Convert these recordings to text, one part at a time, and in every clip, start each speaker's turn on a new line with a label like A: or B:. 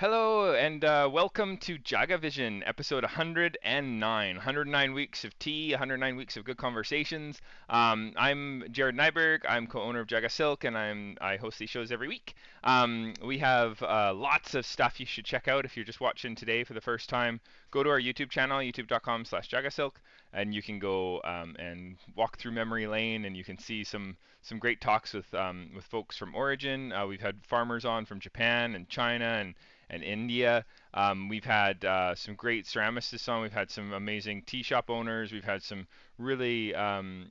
A: Hello and welcome to JagaVision, episode 109. 109 weeks of tea, 109 weeks of good conversations. I'm Jared Nyberg. I'm co-owner of JagaSilk, and I host these shows every week. We have lots of stuff you should check out if you're just watching today for the first time. Go to our YouTube channel, youtube.com/JagaSilk, and you can go and walk through memory lane, and you can see some great talks with folks from origin. We've had farmers on from Japan and China and India. We've had some great ceramicists on. We've had some amazing tea shop owners. We've had some really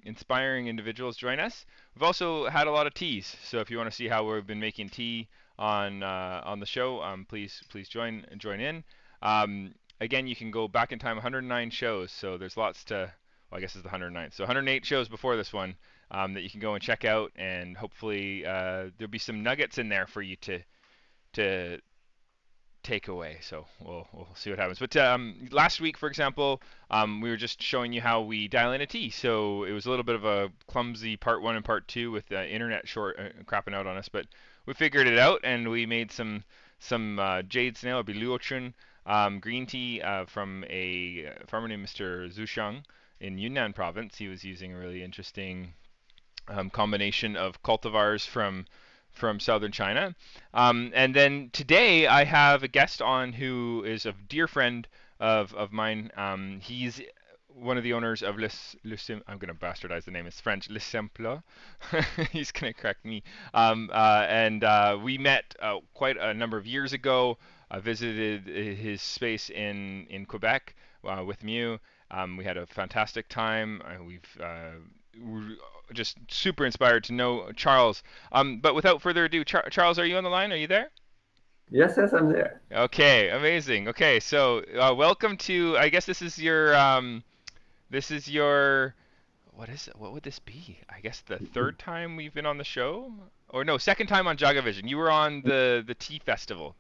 A: inspiring individuals join us. We've also had a lot of teas. So if you want to see how we've been making tea on the show, please join in. Again, you can go back in time 109 shows. So there's lots to. Well, I guess it's the 109th. So 108 shows before this one that you can go and check out, and hopefully there'll be some nuggets in there for you to take away. So we'll see what happens. But last week, for example, we were just showing you how we dial in a T. So it was a little bit of a clumsy part one and part two with the internet short crapping out on us, but we figured it out and we made some jade snail or biluochun green tea from a farmer named Mr. Zhushang in Yunnan province. He was using a really interesting combination of cultivars from southern China. And then today I have a guest on who is a dear friend of mine. He's one of the owners of I'm going to bastardize the name. It's French. Le Simple. He's going to correct me. And we met quite a number of years ago. I visited his space in Quebec with Mew. We had a fantastic time. We're just super inspired to know Charles. But without further ado, Charles, are you on the line? Are you there?
B: Yes, I'm there.
A: Okay, amazing. Okay, so welcome to. I guess this is your. What is it? What would this be? I guess the third time we've been on the show, or no, second time on JagaVision. You were on the tea festival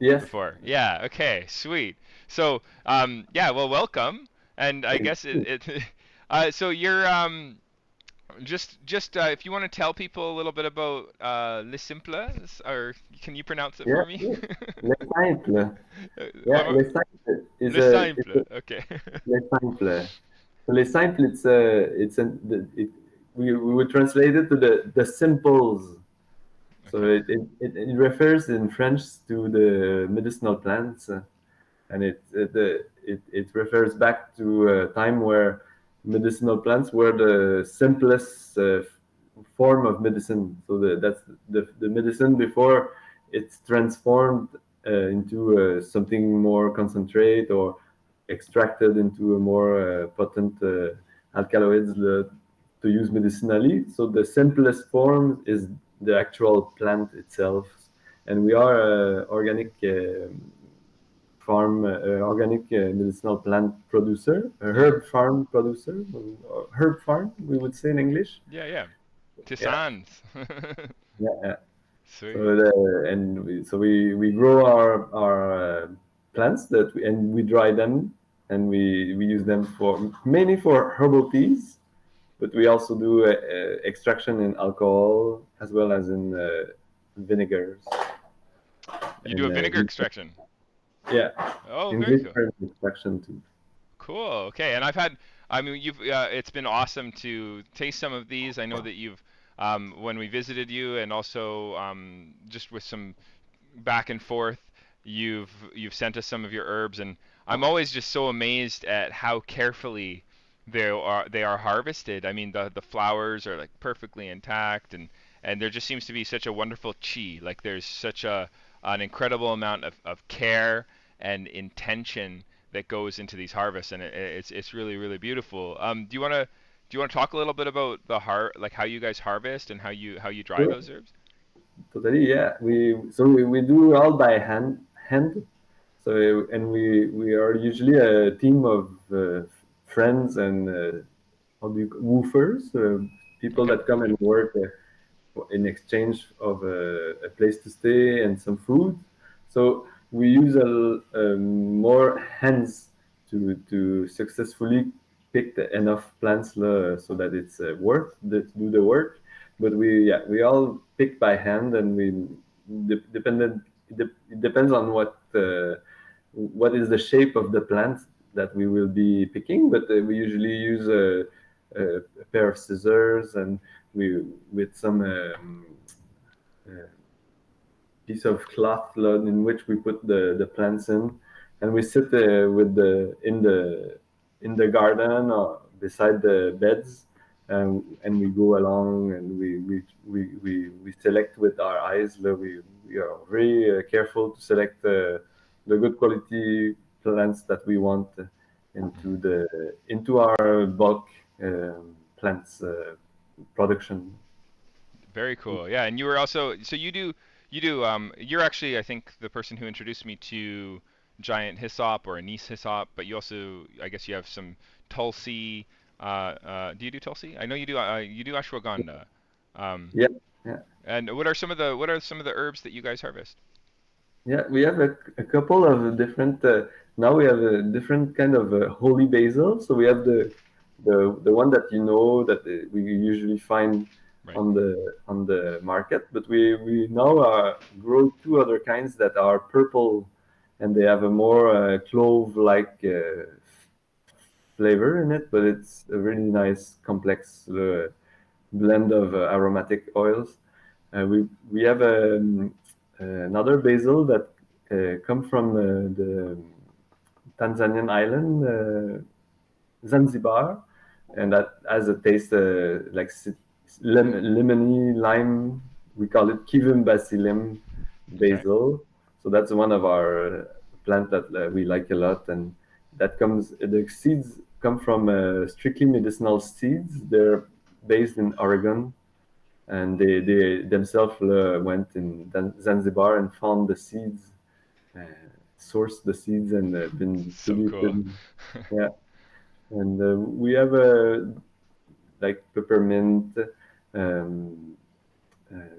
B: Yes,
A: before. Yeah. Okay. Sweet. So yeah. Well, welcome. And I
B: thank
A: guess
B: you.
A: so you're just if you want to tell people a little bit about Le Simple, or can you pronounce it
B: Yeah,
A: for me?
B: yeah. Le simple. Yeah,
A: One
B: le simple is
A: Le
B: is
A: Simple. Okay.
B: le simple. So le simple, we would translate it to the simples. So
A: Okay.
B: it refers in French to the medicinal plants, and it refers back to a time where medicinal plants were the simplest form of medicine. So that's the medicine before it's transformed into something more concentrate or extracted into a more potent alkaloids to use medicinally. So the simplest form is the actual plant itself, and we are organic farm, organic medicinal plant producer, a
A: Hmm.
B: herb farm producer, or herb farm, we would say in English.
A: Yeah, yeah.
B: Yeah,
A: Tisans.
B: yeah.
A: Sweet.
B: So we grow our plants and we dry them and we use them for mainly for herbal teas, but we also do extraction in alcohol as well as in vinegars
A: You do
B: and
A: a vinegar extraction.
B: yeah,
A: Oh,
B: in
A: very cool.
B: glycerin extraction too.
A: Cool. Okay. And I mean, you've, it's been awesome to taste some of these. I know that you've, when we visited you, and also just with some back and forth, you've sent us some of your herbs, and I'm always just so amazed at how carefully they are harvested. I mean, the flowers are like perfectly intact, and there just seems to be such a wonderful chi. Like there's such an incredible amount of care and intention that goes into these harvests, and it's really beautiful. Do you want to talk a little bit about like how you guys harvest and how you dry
B: Sure.
A: those herbs?
B: Totally, yeah. We do all by hand. So and we are usually a team of friends and how do you woofers, people
A: Okay.
B: that come
A: Yeah.
B: and work in exchange of a place to stay and some food. So we use more hands to successfully pick enough plants so that it's worth to do the work. But we all pick by hand, and we dependent it depends on what is the shape of the plant that we will be picking. But we usually use a pair of scissors and we with some uh, piece of cloth in which we put the plants in, and we sit with the garden or beside the beds, and we go along and we select with our eyes. We are very careful to select the good quality plants that we want into our bulk plants production.
A: Very cool. Yeah, and you were also so you're actually I think the person who introduced me to giant hyssop or anise hyssop, but you also I guess you have some tulsi. Do you do tulsi? I know you do ashwagandha. Um,
B: Yeah, yeah.
A: and what are some of the herbs that you guys harvest?
B: Yeah, we have a couple of different. Now we have a different kind of holy basil. So we have the one that that we usually find
A: Right.
B: on the market, but we now grow two other kinds that are purple, and they have a more clove-like flavor in it. But it's a really nice complex blend of aromatic oils. We have another basil that come from the Tanzanian island, Zanzibar, and that has a taste like lemony lime. We call it Kivum bacillum
A: Okay.
B: basil. So that's one of our plant that we like a lot, and the seeds come from strictly medicinal seeds. They're based in Oregon, and they themselves went in Zanzibar and found the seeds, uh, sourced the seeds, and been
A: So cool.
B: distributed. Yeah, and we have like peppermint, um,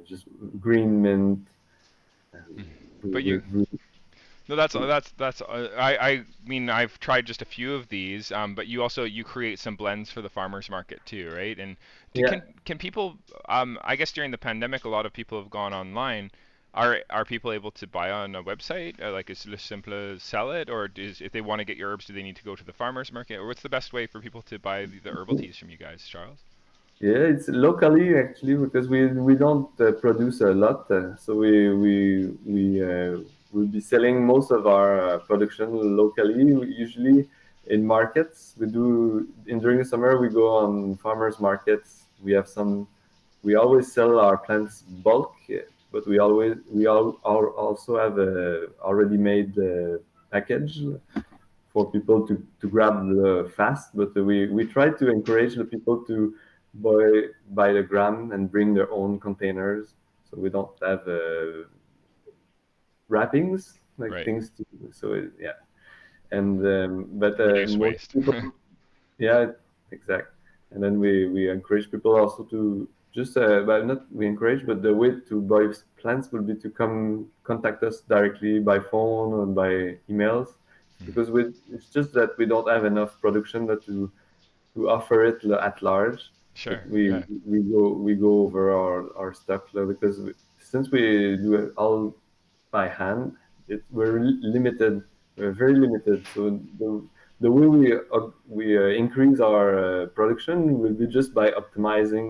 B: just green mint.
A: Mhm.
B: Um,
A: But
B: we, we,
A: no, that's I mean I've tried just a few of these, but you create some blends for the farmers market too, right? And
B: yeah,
A: can people I guess during the pandemic a lot of people have gone online. Are people able to buy on a website? Like is it as simple as sell it, or if they want to get your herbs, do they need to go to the farmers market? Or what's the best way for people to buy the herbal teas from you guys, Charles?
B: yeah. It's locally actually because we don't produce a lot, so we'll be selling most of our production locally. Usually in markets, we do. In during the summer, we go on farmers markets. We always sell our plants bulk, but also have a already made package for people to grab fast. But we try to encourage the people to buy the gram and bring their own containers, so we don't have wrappings like
A: Right.
B: things to. So yeah, and but
A: Reduce
B: most
A: waste.
B: people, yeah, exact. And then we encourage people also to just, but not we encourage, but the way to buy plants will be to come contact us directly by phone or by emails,
A: Mhm.
B: because it's just that we don't have enough production to offer it at large. But
A: Sure.
B: we
A: Yeah.
B: we go over our stock because since we do it all by hand, we're limited. We're very limited. So the way we increase our production will be just by optimizing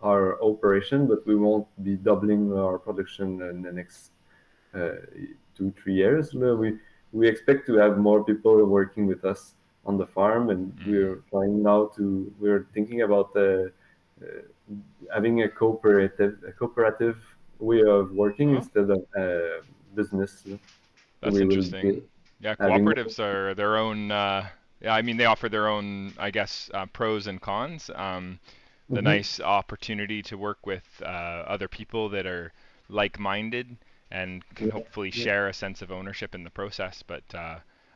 B: our operation, but we won't be doubling our production in the next uh, 2 3 years. We expect to have more people working with us on the farm, and
A: Mhm.
B: we're thinking about uh, having a cooperative way of working
A: Oh,
B: instead of business. So
A: that's
B: we will be
A: interesting. Yeah,
B: having.
A: cooperatives are their own. Yeah, I mean they offer their own, I guess, pros and cons. The
B: Mhm.
A: nice opportunity to work with other people that are like-minded and can
B: Yeah,
A: hopefully
B: yeah.
A: share a sense of ownership in the process. But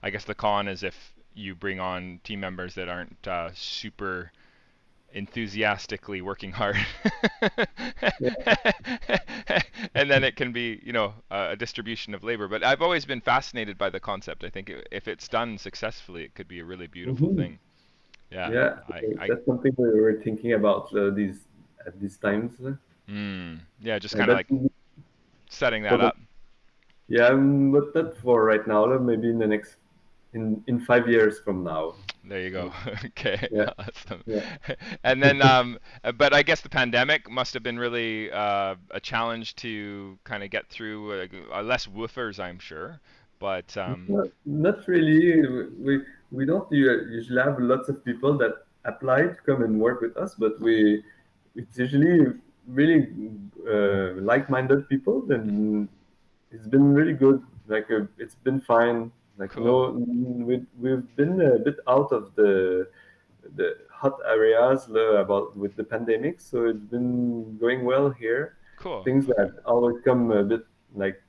A: I guess the con is if you bring on team members that aren't super enthusiastically working hard. And then it can be, a distribution of labor. But I've always been fascinated by the concept. I think if it's done successfully, it could be a really beautiful
B: Mhm.
A: thing. Yeah,
B: Yeah, that's something we were thinking about these times.
A: yeah, just kind of
B: That
A: like setting
B: for
A: that
B: the
A: up.
B: Yeah, but not for right now. Maybe in the next in 5 years from now.
A: There you go.
B: Um,
A: Okay,
B: yeah,
A: awesome.
B: yeah.
A: And then, but I guess the pandemic must have been really a challenge to kind of get through. Less woofers, I'm sure. But
B: Not really. We don't usually have lots of people that apply to come and work with us, but we it's usually really like-minded people. Then it's been really good. Like it's been fine. Like
A: cool,
B: no, we've been a bit out of the hot areas about with the pandemic, so it's been going well here.
A: cool.
B: Things that always come a bit like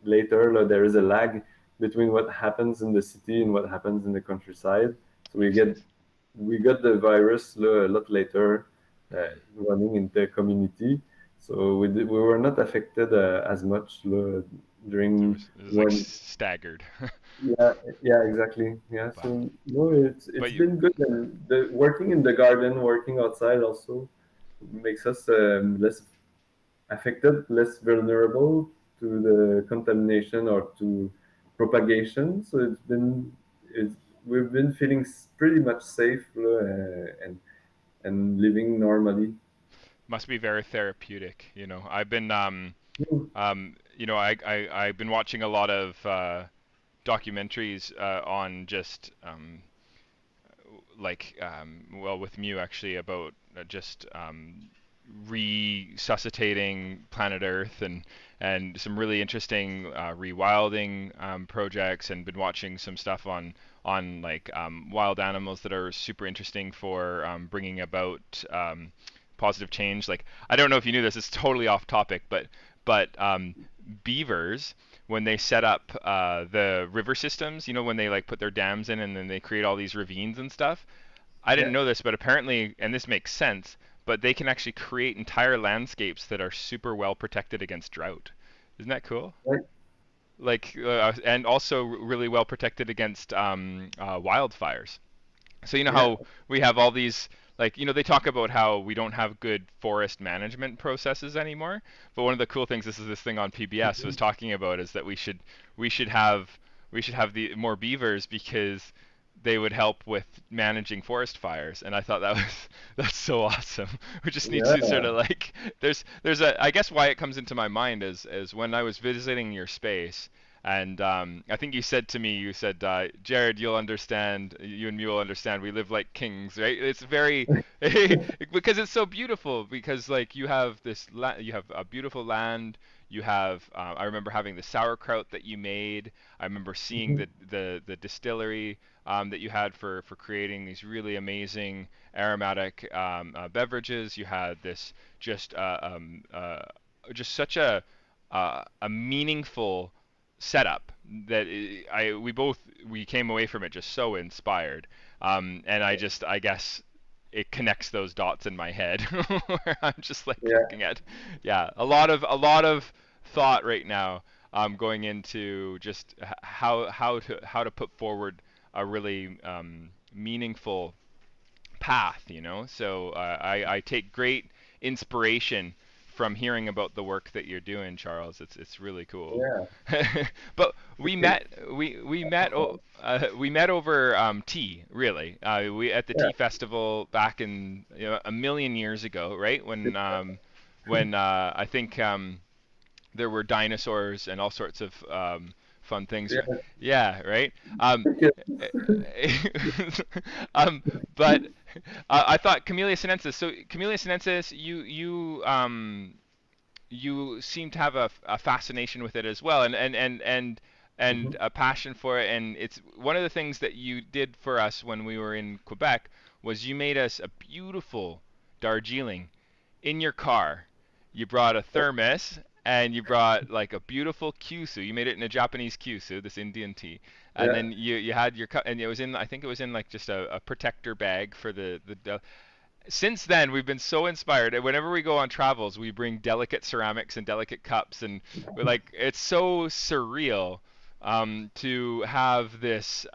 B: later. There is a lag between what happens in the city and what happens in the countryside. So
A: Makes sense.
B: we got the virus a lot later, running in the community. So we were not affected as much during
A: It was like
B: when
A: staggered.
B: yeah, yeah, exactly. Yeah,
A: But
B: so no, it's
A: but you
B: been good, and the working in the garden, working outside also makes us less affected, less vulnerable to the contamination or to propagation. So it's we've been feeling pretty much safe and living normally.
A: must be very therapeutic. I've been
B: Mm.
A: I've been watching a lot of documentaries on just well, with Mew actually, about just resuscitating planet Earth, and some really interesting rewilding projects, and been watching some stuff on like wild animals that are super interesting for bringing about positive change. Like, I don't know if you knew this, it's totally off topic, but beavers, when they set up the river systems, when they like put their dams in and then they create all these ravines and stuff. I didn't
B: Yeah,
A: know this, but apparently, and this makes sense, but they can actually create entire landscapes that are super well protected against drought. Isn't that cool?
B: right.
A: Like, and also really well protected against wildfires. So
B: Yeah,
A: how we have all these, like, they talk about how we don't have good forest management processes anymore. But one of the cool things, this is this thing on PBS was talking about, is that we should have we should have the more beavers, because they would help with managing forest fires. And I thought that was that's so awesome. We just need to sort
B: yeah.
A: of like, there's a, I guess why it comes into my mind is when I was visiting your space. And I think you said to me, you said, Jared, you'll understand, you and me will understand. We live like kings, right? It's very, because it's so beautiful. Because like you have a beautiful land. You have, I remember having the sauerkraut that you made. I remember seeing
B: Mhm.
A: the distillery that you had for creating these really amazing aromatic beverages. You had this just just such a meaningful setup that we came away from it just so inspired. And I guess it connects those dots in my head where I'm just like
B: Yeah,
A: looking at, yeah, a lot of thought right now, going into just how to put forward a really meaningful path, So I take great inspiration from hearing about the work that you're doing, Charles. It's really cool.
B: yeah.
A: But
B: It,
A: we met over tea, really. We at the
B: yeah.
A: tea festival back in, a million years ago, right? When I think there were dinosaurs and all sorts of fun things.
B: Yeah.
A: Yeah, right.
B: Okay.
A: um, but I thought Camellia sinensis. So Camellia sinensis, you seem to have a fascination with it as well, and
B: Mhm.
A: a passion for it. And it's one of the things that you did for us when we were in Quebec, was you made us a beautiful Darjeeling in your car. You brought a thermos, and you brought like a beautiful kyusu. You made it in a Japanese kyusu, this Indian tea. And
B: Yeah.
A: then you had your cup, and it was in, I think it was in like just a protector bag for since then, we've been so inspired. And whenever we go on travels, we bring delicate ceramics and delicate cups, and we're like, it's so surreal to have this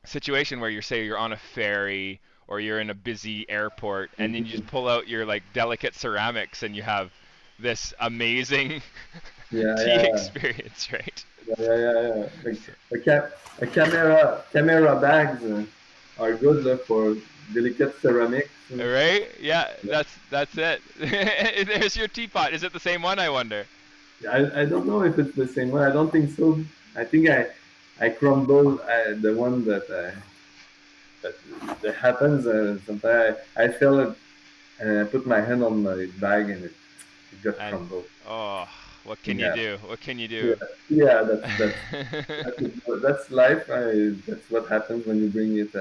A: situation where you're on a ferry, or you're in a busy airport, and then you just pull out your like delicate ceramics, and you have this amazing
B: Yeah,
A: tea
B: yeah,
A: experience, right?
B: yeah.
A: So,
B: A camera bags are good for delicate ceramics.
A: right? Yeah, that's it. There's your teapot. Is it the same one, I wonder?
B: I don't know if it's the same one. I don't think so. I think I crumble the one that that happens. Sometimes I feel it and I put my hand on my bag and it got
A: And
B: crumbled.
A: oh, what can you
B: Yeah,
A: do? What can you
B: yeah,
A: do?
B: yeah. That's life. That's what happens when you bring it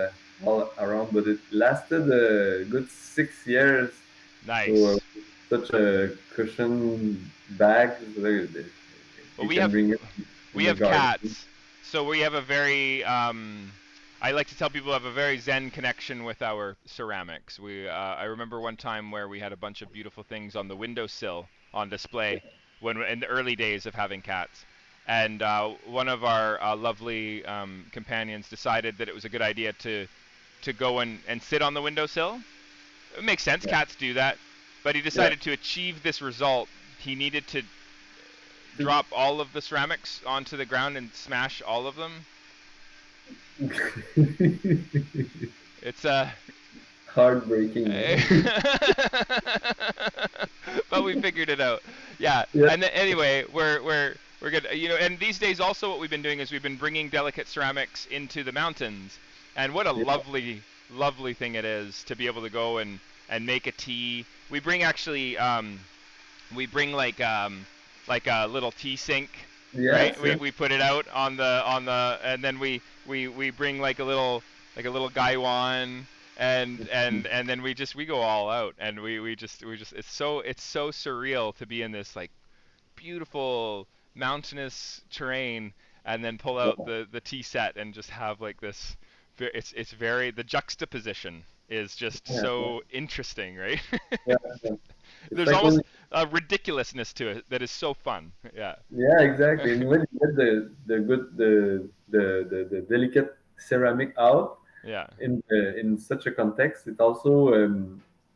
B: all around. But it lasted a good 6 years. So
A: Nice.
B: such a cushion bag, so
A: Well,
B: you can bring it
A: we
B: in the
A: have
B: garden.
A: cats, so we have a very I like to tell people we have a very zen connection with our ceramics. I remember one time where we had a bunch of beautiful things on the windowsill on display when in the early days of having cats. And one of our lovely companions decided that it was a good idea to go and sit on the windowsill. It makes sense,
B: Yeah,
A: cats do that. But he
B: yeah.
A: decided to achieve this result. He needed to
B: It's
A: drop all of the ceramics onto the ground and smash all of them. It's a
B: heartbreaking.
A: but we figured it out. Yeah.
B: Yeah,
A: And then, anyway, we're good. You know, and these days also what we've been doing is we've been bringing delicate ceramics into the mountains. And what a
B: yeah,
A: lovely thing it is to be able to go and make a tea. We bring actually we bring like a little tea sink,
B: yes,
A: right?
B: yes.
A: We put it out on the and then we bring like a little gaiwan and then we go all out and we just it's so surreal to be in this like beautiful mountainous terrain and then pull out the tea set and just have like this it's very the juxtaposition is just
B: Yeah, yeah,
A: so interesting, right?
B: yeah, yeah. It's
A: There's
B: like when
A: almost a ridiculousness to it that is so fun. Yeah.
B: yeah, exactly. And when you get the delicate ceramic out
A: Yeah.
B: in such a context, it also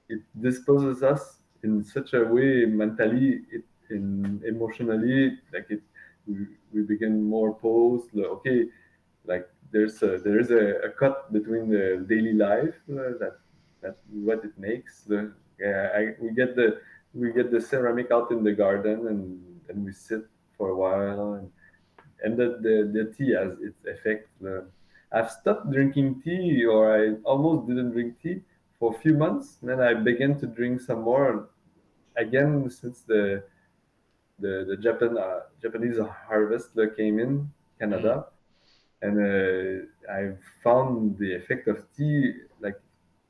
B: it disposes us in such a way mentally, in emotionally, like we begin more posed. Like, okay, like there is a cut between the daily life that what it makes. We get the ceramic out in the garden and we sit for a while and the tea has its effect. I've stopped drinking tea, or I almost didn't drink tea for a few months. Then I began to drink some more again since the Japanese harvest came in
A: Mm.
B: Canada, and I found the effect of tea like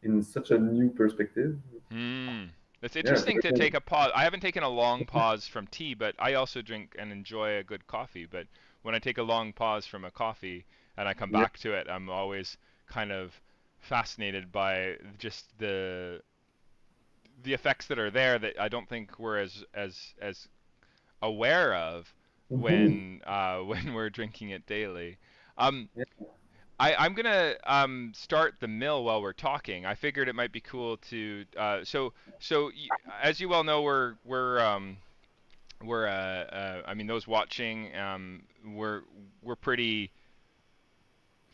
B: in such a new perspective.
A: Mm. It's
B: Yeah,
A: interesting to take a pause. I haven't taken a long pause from tea, but I also drink and enjoy a good coffee. But when I take a long pause from a coffee and I come
B: yeah,
A: back to it, I'm always kind of fascinated by just the effects that are there that I don't think we're as aware of
B: hmm
A: when we're drinking it daily. Um,
B: yeah,
A: I'm gonna start the mill while we're talking. I figured it might be cool to as you well know, I mean those watching we're pretty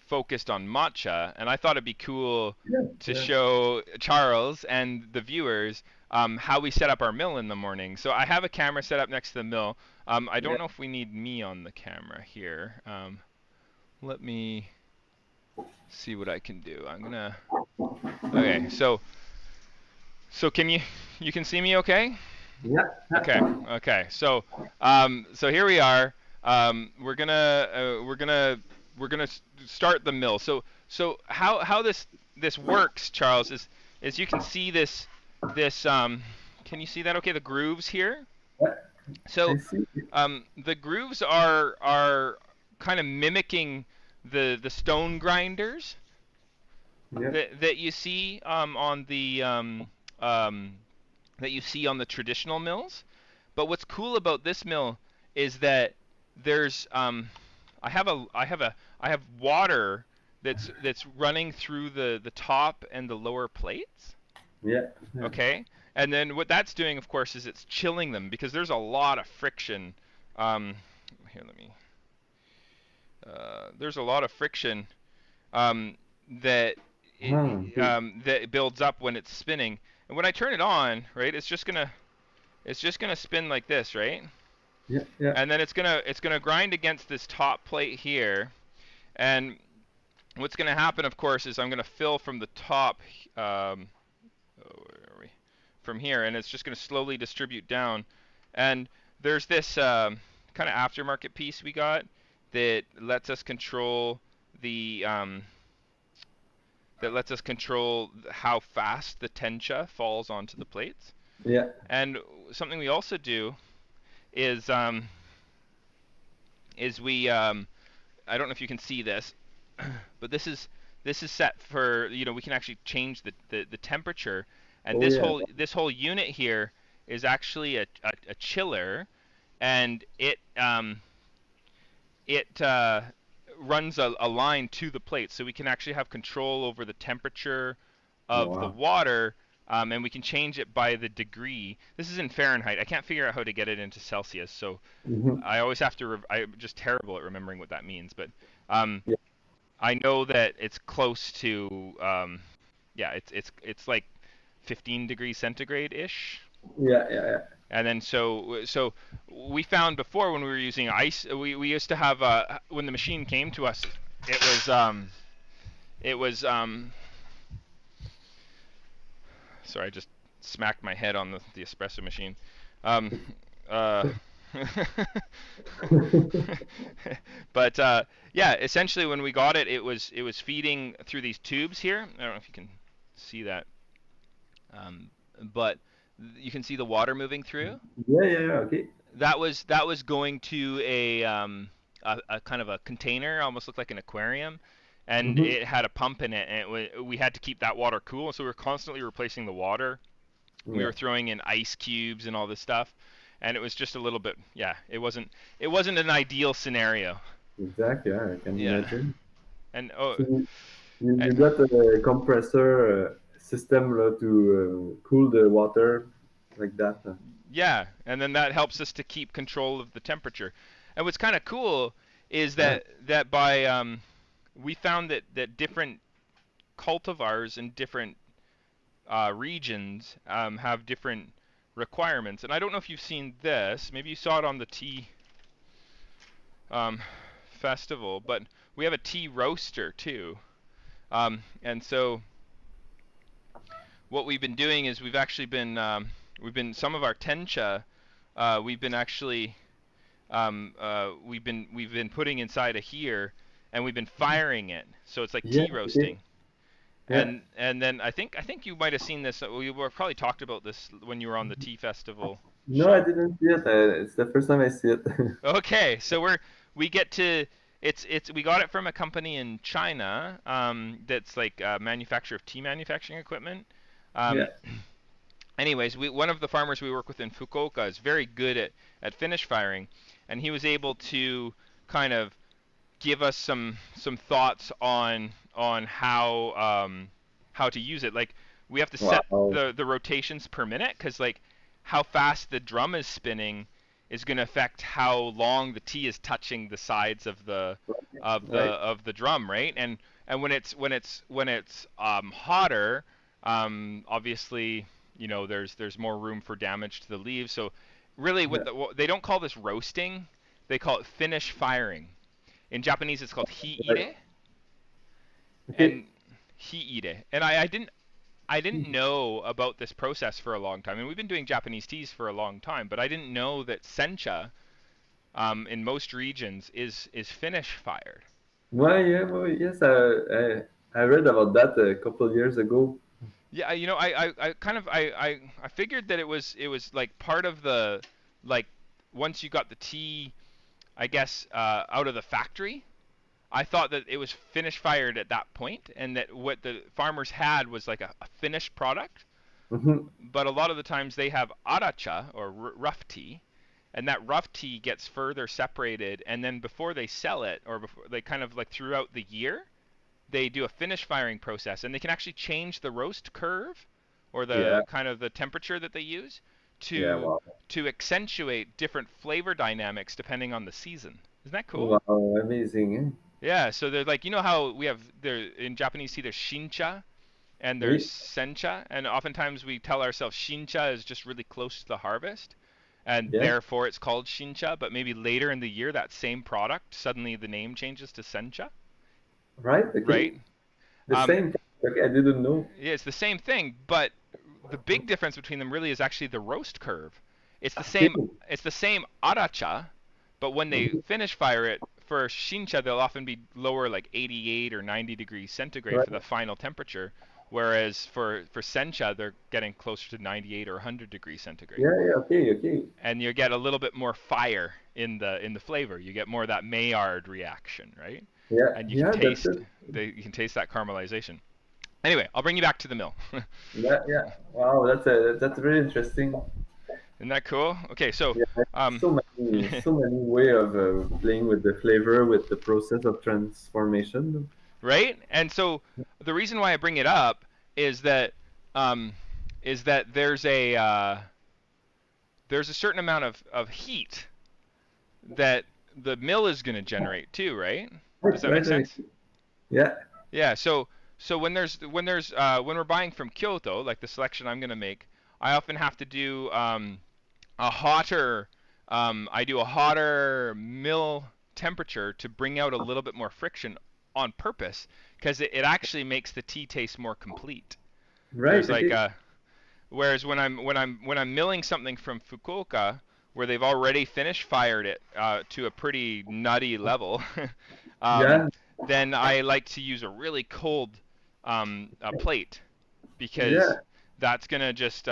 A: focused on matcha, and I thought it'd be cool
B: yeah,
A: to
B: yeah,
A: show Charles and the viewers how we set up our mill in the morning. So I have a camera set up next to the mill. I
B: yeah.
A: don't know if we need me on the camera here. Let me see what I can do. I'm gonna. Okay, so can you can see me okay?
B: Yeah.
A: Okay, okay. So here we are. We're gonna start the mill. So how this works, Charles, is you can see this can you see that okay? The grooves here.
B: Yeah, I
A: So
B: see.
A: the grooves are kind of mimicking the stone grinders
B: Yeah.
A: that you see on the um, that you see on the traditional mills. But what's cool about this mill is that there's I have water that's running through the top and the lower plates.
B: Yeah. Yeah.
A: Okay, and then what that's doing, of course, is it's chilling them because there's a lot of friction um, here, let me. There's a lot of friction um, that
B: Okay.
A: that builds up when it's spinning. And when I turn it on, right, it's just gonna spin like this, right?
B: Yeah, yeah.
A: And then it's gonna grind against this top plate here. And what's gonna happen, of course, is I'm gonna fill from the top, where are we? From here, and it's just gonna slowly distribute down. And there's this kind of aftermarket piece we got that lets us control the how fast the tencha falls onto the plates.
B: Yeah.
A: And something we also do is we I don't know if you can see this, but this is set for, we can actually change the temperature, and
B: Oh yeah.
A: this whole unit here is actually a chiller, and it runs a line to the plate, so we can actually have control over the temperature of the
B: Wow.
A: water, and we can change it by the degree. This is in Fahrenheit. I can't figure out how to get it into Celsius, so
B: Hmm.
A: I always have to. I'm just terrible at remembering what that means, but um,
B: Yeah.
A: I know that it's close to. Yeah, it's like 15 degrees centigrade ish.
B: Yeah. Yeah. Yeah.
A: And then so we found before when we were using ice, we used to have when the machine came to us, it was it was sorry, I just smacked my head on the espresso machine. Um, uh, but yeah, essentially when we got it, it was feeding through these tubes here. I don't know if you can see that, um, but you can see the water moving through.
B: Yeah. Yeah. Yeah. Okay.
A: That was going to a kind of a container, almost looked like an aquarium, and
B: Hmm.
A: it had a pump in it, and we had to keep that water cool, so we were constantly replacing the water. We
B: Yeah.
A: were throwing in ice cubes and all this stuff, and it was just a little bit, yeah, it wasn't an ideal scenario.
B: Exactly. Yeah, I can
A: Yeah,
B: imagine.
A: and
B: So you
A: and
B: got a compressor system to cool the water like that.
A: yeah, and then that helps us to keep control of the temperature. And what's kind of cool is
B: Yeah.
A: that by we found that different cultivars in different regions have different requirements. And I don't know if you've seen this. Maybe you saw it on the tea um, festival, but we have a tea roaster too. And so what we've been doing is we've been some of our tencha, we've been actually we've been putting inside of here, and we've been firing it. So it's like
B: Yeah.
A: tea
B: Okay.
A: roasting.
B: Yeah.
A: And then I think you might have seen this. We were probably talked about this when you were on the tea festival
B: No, I
A: show.
B: didn't see it. It's the first time I see it.
A: Okay, so we get to it's we got it from a company in China that's like a manufacturer of tea manufacturing equipment.
B: Yeah.
A: Um, anyways, one of the farmers we work with in Fukuoka is very good at finish firing, and he was able to kind of give us some thoughts on how to use it. Like we have to set
B: Wow.
A: the rotations per minute, because like how fast the drum is spinning is going to affect how long the tea is touching the sides of the
B: Right.
A: drum, right? And when it's hotter, obviously, there's more room for damage to the leaves. So really,
B: Yeah.
A: they don't call this roasting, they call it finish firing. In Japanese, it's called
B: Right.
A: hiire,
B: Okay.
A: and hiire. And I didn't know about this process for a long time. And we've been doing Japanese teas for a long time, but I didn't know that sencha, in most regions, is finish fired.
B: Well, yeah. Well, yes. I read about that a couple of years ago.
A: Yeah, I kind of I figured that it was like part of the, like, once you got the tea, I guess, out of the factory. I thought that it was finish fired at that point, and that what the farmers had was like a finished product.
B: Hmm.
A: But a lot of the times they have aracha, or rough tea, and that rough tea gets further separated, and then before they sell it, or before they kind of like throughout the year, they do a finish firing process, and they can actually change the roast curve, or
B: Yeah.
A: the kind of the temperature that they use,
B: Yeah.
A: to
B: Wow.
A: accentuate different flavor dynamics depending on the season. Isn't that cool?
B: Wow. Amazing. Eh?
A: Yeah, so they're like, you know how we have there in Japanese tea there's shincha and there's
B: Oui.
A: sencha, and oftentimes we tell ourselves shincha is just really close to the harvest, and
B: Yeah.
A: therefore it's called shincha, but maybe later in the year that same product suddenly the name changes to sencha,
B: Right. Okay.
A: right?
B: The
A: Um,
B: same. Okay. I didn't know.
A: yeah, it's the same thing, but the big difference between them really is actually the roast curve. It's the
B: Okay.
A: same it's the same aracha, but when they
B: Mhm.
A: finish fire it for shincha they'll often be lower like 88 or 90 degrees centigrade
B: Right.
A: for the final temperature, whereas for sencha they're getting closer to 98 or 100 degrees centigrade.
B: Yeah. Yeah. Okay. Okay.
A: And you get a little bit more fire in the flavor. You get more of that Maillard reaction, right?
B: Yeah.
A: And
B: Yeah. That's it.
A: you can taste that caramelization. Anyway, I'll bring you back to the mill.
B: Yeah. Yeah. Wow. That's very interesting.
A: Isn't that cool? Okay, so
B: Yeah.
A: um,
B: So many way of playing with the flavor, with the process of transformation.
A: right? And so the reason why I bring it up is that um, there's a certain amount of heat that the mill is going to generate too, right? Does
B: Right.
A: that make
B: Right.
A: sense?
B: Yeah.
A: Yeah. So when we're buying from Kyoto, like the selection I'm going to make, I often have to do a hotter I do a hotter mill temperature to bring out a little bit more friction on purpose because it actually makes the tea taste more complete.
B: Right.
A: There's like
B: Okay.
A: a whereas when I'm milling something from Fukuoka where they've already finished fired it to a pretty nutty level, um,
B: Yeah.
A: then I like to use a really cold plate because
B: Yeah.
A: that's gonna just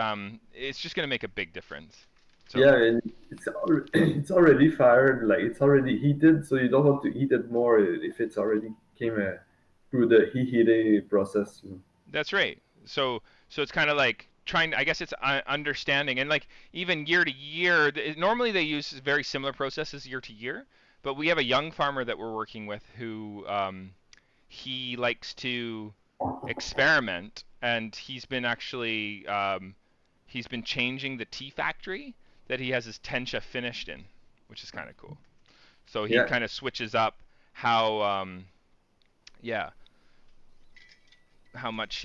A: it's just gonna make a big difference. So
B: Yeah. And it's already fired. Like it's already heated, so you don't want to heat it more if it's already came through the heating process.
A: that's right. So it's kind of like trying. I guess it's understanding and like even year to year. Normally they use very similar processes year to year, but we have a young farmer that we're working with who he likes to experiment, and he's been changing the tea factory that he has his Tencha finished in, which is kind of cool. So he
B: Yeah.
A: kind of switches up how yeah how much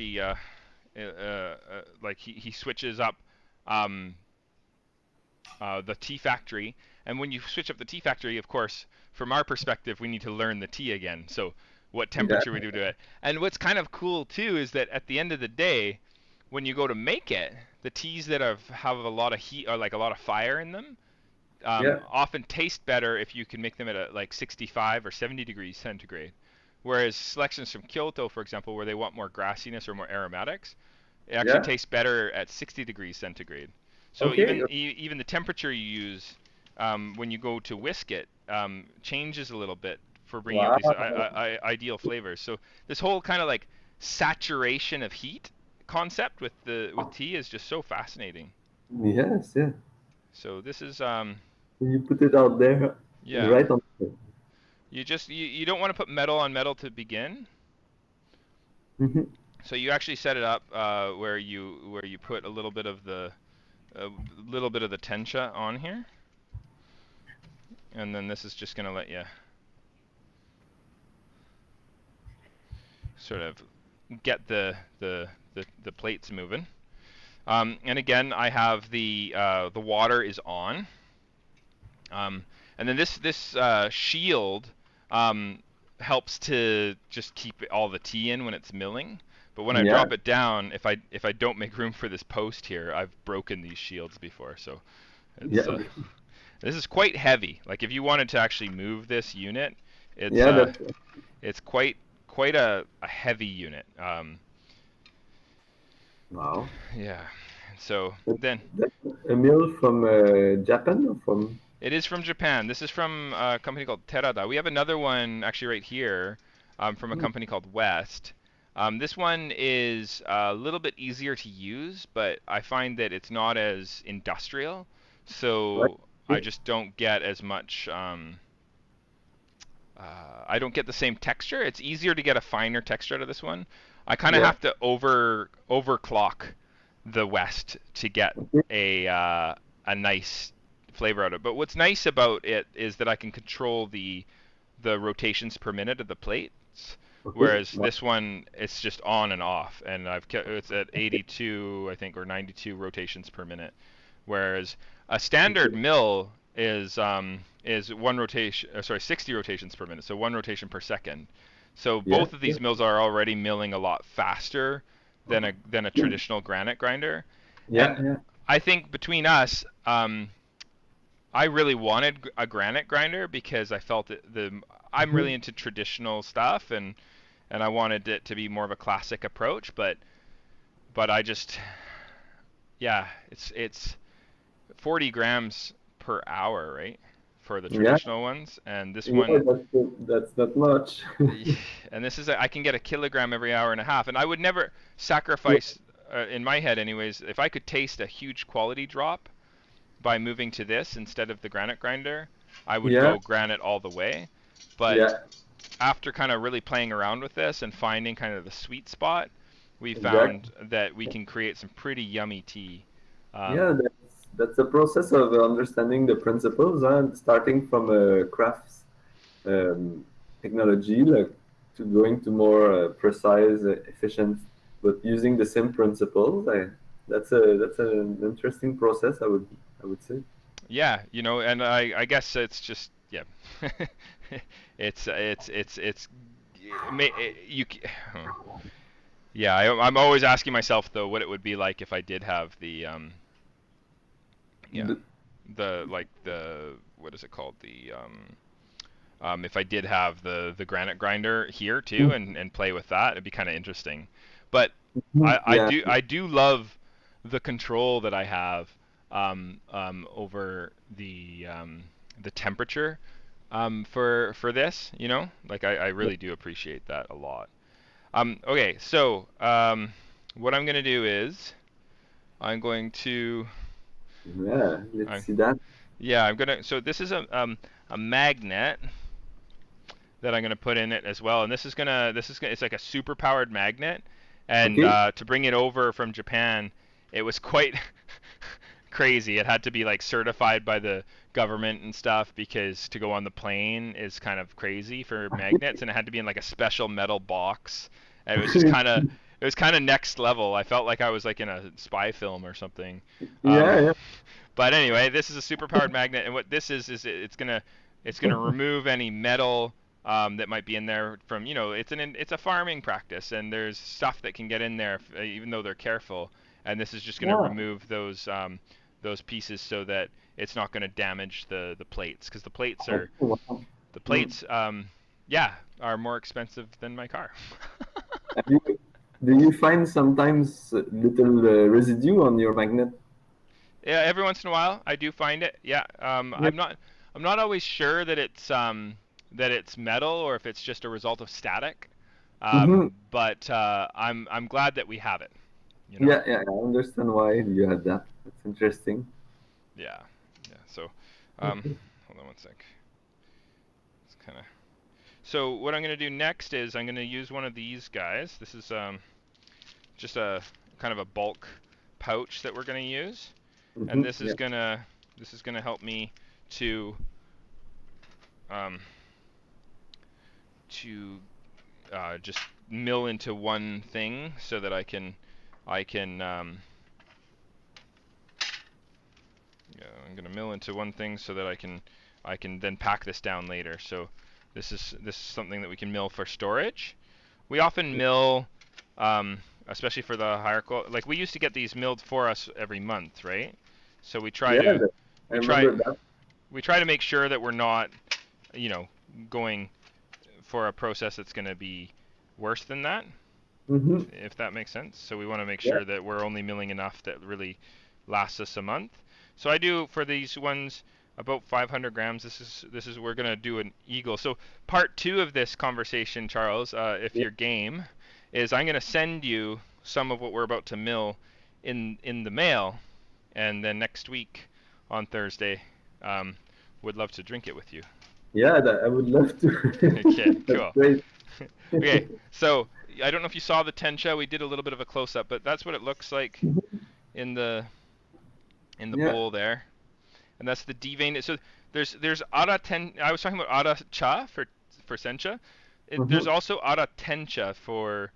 A: like he switches up um, the tea factory. And when you switch up the tea factory, of course, from our perspective, we need to learn the tea again. So what
B: Yeah.
A: temperature we do to it. And what's kind of cool too is that at the end of the day, when you go to make it, the teas that have a lot of heat or like a lot of fire in them
B: Yeah.
A: often taste better if you can make them at like 65 or 70 degrees centigrade. Whereas selections from Kyoto, for example, where they want more grassiness or more aromatics, it actually
B: Yeah.
A: tastes better at 60 degrees centigrade. So
B: Okay.
A: even the temperature you use when you go to whisk it changes a little bit for bringing out these
B: Wow.
A: ideal flavors. So this whole kind of like saturation of heat concept with tea is just so fascinating.
B: Yes. Yeah.
A: So this is
B: You put it out there,
A: yeah.
B: right on.
A: You don't want to put metal on metal to begin.
B: Mhm.
A: So you actually set it up where you put a little bit of the tencha on here, and then this is just gonna let you sort of get the plates moving. And again, I have the water is on, and then this shield um, helps to just keep all the tea in when it's milling. But when I
B: Yeah.
A: drop it down, if I don't make room for this post here, I've broken these shields before. So
B: Yeah.
A: it's this is quite heavy. Like if you wanted to actually move this unit, it's
B: Yeah.
A: uh
B: That's
A: it's quite a heavy unit.
B: wow.
A: Yeah. So then
B: That's a meal from Japan or from.
A: it is from Japan. This is from a company called Terada. We have another one actually right here from a company called West. This one is a little bit easier to use, but I find that it's not as industrial.
B: Right.
A: So I just don't get as much. I don't get the same texture. It's easier to get a finer texture out of this one. I kind of
B: Yeah.
A: have to overclock the West to get
B: Okay.
A: a nice flavor out of it. But what's nice about it is that I can control the rotations per minute of the plates,
B: Okay.
A: whereas this one it's just on and off, and I've kept it's at 82 I think or 92 rotations per minute, whereas a standard
B: Okay.
A: mill is one rotation, sorry, 60 rotations per minute, so one rotation per second. So
B: Yeah.
A: both of
B: Yeah.
A: these mills are already milling a lot faster than a traditional granite grinder,
B: Yeah.
A: and
B: Yeah.
A: I think between us, I really wanted a granite grinder because I felt that I'm really
B: Mhm.
A: into traditional stuff, and I wanted it to be more of a classic approach, but I just, yeah, it's 40 grams per hour, right, for the
B: Yeah.
A: traditional ones, and this
B: Yeah.
A: one,
B: That's not much.
A: and this is I can get a kilogram every hour and a half, and I would never
B: Yeah.
A: sacrifice, in my head anyways, if I could taste a huge quality drop by moving to this instead of the granite grinder, I would
B: Yeah.
A: go granite all the way. But
B: Yeah.
A: after kind of really playing around with this and finding kind of the sweet spot, we
B: Exactly.
A: found that we can create some pretty yummy tea.
B: Yeah,
A: Um,
B: that's a process of understanding the principles and starting from a crafts um, technology, like to going to more precise, efficient, but using the same principles. That's an interesting process. I would say.
A: yeah, and I guess it's just yeah, it's you. Yeah, I'm always asking myself though what it would be like if I did have the yeah,
B: The,
A: the like the what is it called, the if I did have the granite grinder here too and play with that, it'd be kind of interesting. But
B: Mhm. Yeah,
A: I do love the control that I have over the temperature for this. Like I
B: yeah,
A: really do appreciate that a lot. Okay, so what I'm gonna do is I'm going to
B: yeah. Let's
A: I'm
B: see that.
A: yeah, I'm gonna. So this is a magnet that I'm gonna put in it as well, and it's like a super powered magnet, and
B: Okay.
A: to bring it over from Japan, it was quite crazy. It had to be like certified by the government and stuff because to go on the plane is kind of crazy for magnets, and it had to be in like a special metal box. And it was kind of next level. I felt like I was like in a spy film or something. Um,
B: Yeah, yeah.
A: but anyway, this is a super powered magnet, and what this is it's gonna remove any metal that might be in there from it's a farming practice, and there's stuff that can get in there even though they're careful, and this is just gonna
B: Yeah.
A: remove those pieces so that it's not gonna damage the plates, because
B: Oh, wow.
A: the
B: Mm.
A: plates yeah, are more expensive than my car.
B: And do you find sometimes little residue on your magnet?
A: Yeah, every once in a while I do find it. Yeah,
B: Yeah.
A: I'm not always sure that it's metal or if it's just a result of static.
B: Hmm.
A: But I'm glad that we have it. You know?
B: Yeah, yeah. I understand why you had that. That's interesting.
A: Yeah, yeah. So,
B: Okay.
A: hold on one sec. It's kind of. So what I'm gonna do next is I'm gonna use one of these guys. This is just a kind of a bulk pouch that we're gonna use, and
B: Hmm. Yeah.
A: this is gonna help me to um, to just mill into one thing so that I can yeah, I'm gonna mill into one thing so that I can then pack this down later. So this is something that we can mill for storage. We often mill, especially for the higher quality. Like we used to get these milled for us every month, right? So
B: Yeah. I
A: we try
B: remember that.
A: we try to make sure that we're not, you know, going for a process that's going to be worse than that,
B: Hmm.
A: if that makes sense. So we want to make
B: Yeah.
A: sure that we're only milling enough that really lasts us a month. So I do for these ones about 500 grams. This is we're gonna do an eagle. So part two of this conversation, Charles, if
B: Yeah.
A: you're game, is I'm gonna send you some of what we're about to mill in the mail, and then next week on Thursday, um, would love to drink it with you.
B: Yeah. I would love to.
A: Okay,
B: That's
A: cool.
B: great.
A: Okay, so I don't know if you saw the Tencha. We did a little bit of a close up, but that's what it looks like. in the
B: Yeah.
A: bowl there, and that's the devein. So there's ara ten. I was talking about ara cha for sencha. There's
B: Mm-hmm.
A: also ara tencha for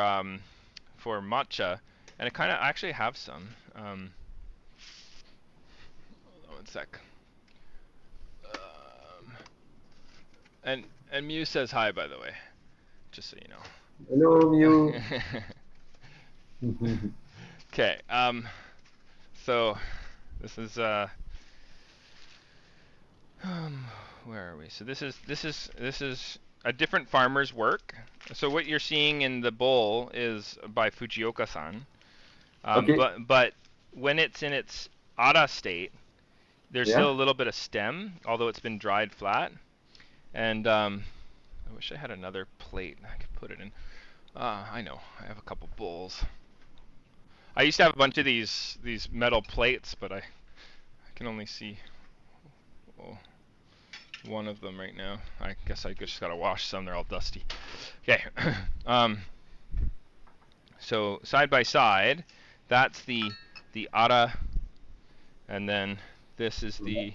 A: um, for matcha, and I kind of actually have some. Hold on one sec. Um, and Mew says hi, by the way, just so you
B: Hello, Mew.
A: know. Okay. So this is um, where are we? So this is a different farmer's work. So what you're seeing in the bowl is by Fujioka-san.
B: Okay.
A: But when it's in its ara state, there's still
B: Yeah.
A: a little bit of stem, although it's been dried flat. And I wish I had another plate I could put it in. I know, I have a couple bowls. I used to have a bunch of these metal plates, but I can only see oh, one of them right now. I guess I just gotta wash some. They're all dusty. Okay. um, so side by side, that's the ara, and then this is the